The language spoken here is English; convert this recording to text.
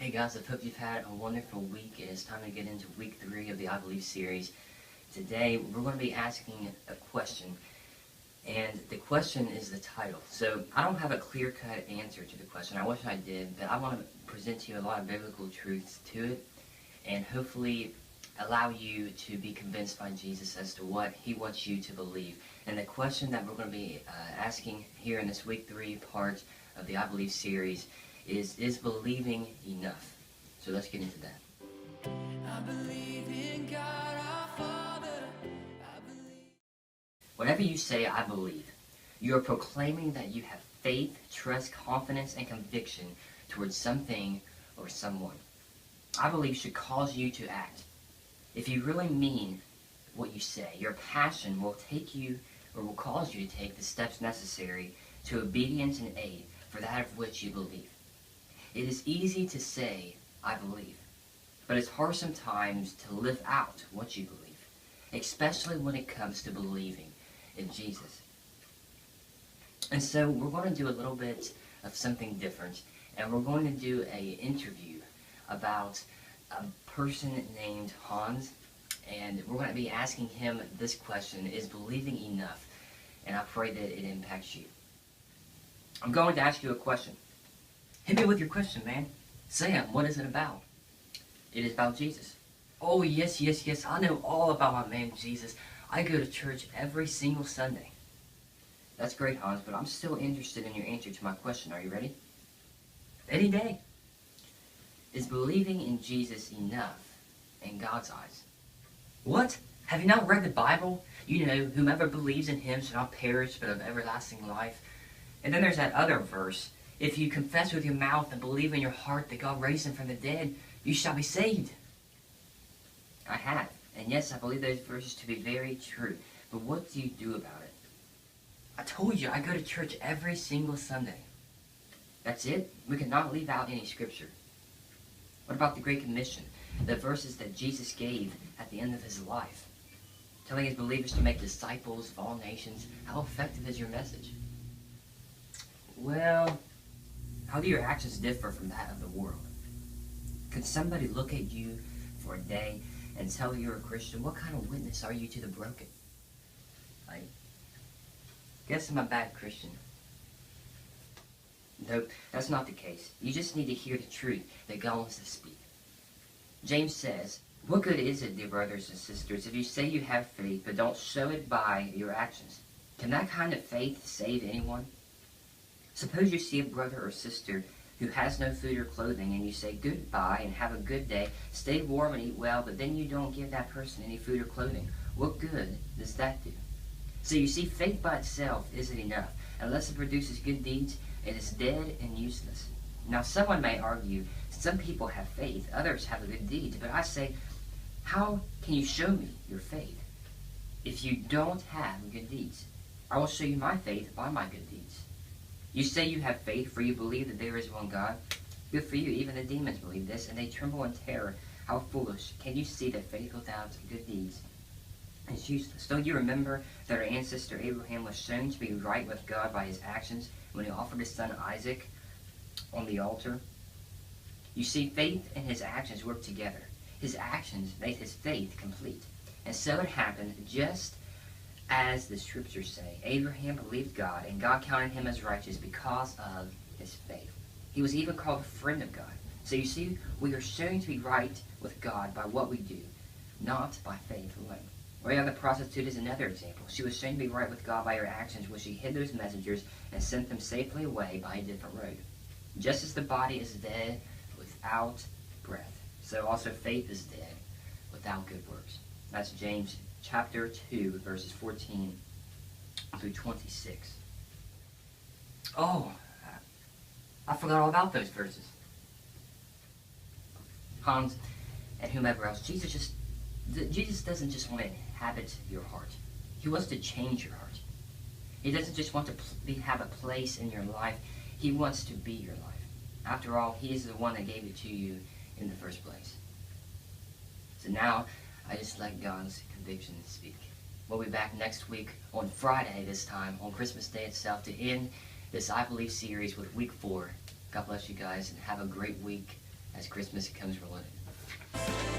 Hey guys, I hope you've had a wonderful week. It's time to get into week 3 of the I Believe series. Today we're going to be asking a question, and the question is the title. So I don't have a clear-cut answer to the question. I wish I did, but I want to present to you a lot of biblical truths to it, and hopefully allow you to be convinced by Jesus as to what he wants you to believe. And the question that we're going to be asking here in this week 3 part of the I Believe series is believing enough? So let's get into that. I believe in God our Father. Whenever you say I believe, you are proclaiming that you have faith, trust, confidence, and conviction towards something or someone. I believe should cause you to act. If you really mean what you say, your passion will take you or will cause you to take the steps necessary to obedience and aid for that of which you believe. It is easy to say, I believe, but it's hard sometimes to live out what you believe, especially when it comes to believing in Jesus. And so we're going to do a little bit of something different, and we're going to do an interview about a person named Hans, and we're going to be asking him this question, is believing enough? And I pray that it impacts you. I'm going to ask you a question. Hit me with your question, man. Sam, what is it about? It is about Jesus. Oh, yes, I know all about my man Jesus. I go to church every single Sunday. That's great, Hans, but I'm still interested in your answer to my question. Are you ready? Any day. Is believing in Jesus enough in God's eyes? What? Have you not read the Bible? You know, whomever believes in him shall not perish but have everlasting life. And then there's that other verse. If you confess with your mouth and believe in your heart that God raised him from the dead, you shall be saved. I have. And yes, I believe those verses to be very true. But what do you do about it? I told you, I go to church every single Sunday. That's it? We cannot leave out any scripture. What about the Great Commission? The verses that Jesus gave at the end of his life, telling his believers to make disciples of all nations. How effective is your message? Well, how do your actions differ from that of the world? Can somebody look at you for a day and tell you're a Christian? What kind of witness are you to the broken? I guess I'm a bad Christian. No, that's not the case. You just need to hear the truth that God wants to speak. James says, what good is it, dear brothers and sisters, if you say you have faith but don't show it by your actions? Can that kind of faith save anyone? Suppose you see a brother or sister who has no food or clothing, and you say goodbye and have a good day, stay warm and eat well, but then you don't give that person any food or clothing. What good does that do? So you see, faith by itself isn't enough. Unless it produces good deeds, it is dead and useless. Now someone may argue, some people have faith, others have good deeds, but I say, how can you show me your faith if you don't have good deeds? I will show you my faith by my good deeds. You say you have faith, for you believe that there is one God. Good for you, even the demons believe this, and they tremble in terror. How foolish. Can you see that faith without good deeds is useless? Don't you remember that our ancestor Abraham was shown to be right with God by his actions when he offered his son Isaac on the altar? You see, faith and his actions work together. His actions made his faith complete. And so it happened just as the scriptures say. Abraham believed God, and God counted him as righteous because of his faith. He was even called a friend of God. So you see, we are shown to be right with God by what we do, not by faith alone. Rahab the prostitute is another example. She was shown to be right with God by her actions when she hid those messengers and sent them safely away by a different road. Just as the body is dead without breath, so also faith is dead without good works. That's James chapter 2, verses 14 through 26. Oh, I forgot all about those verses. Hans and whomever else, Jesus doesn't just want to inhabit your heart. He wants to change your heart. He doesn't just want to have a place in your life. He wants to be your life. After all, he is the one that gave it to you in the first place. So now, I just let God's conviction speak. We'll be back next week on Friday this time, on Christmas Day itself, to end this I Believe series with week 4. God bless you guys, and have a great week. as Christmas comes rolling in.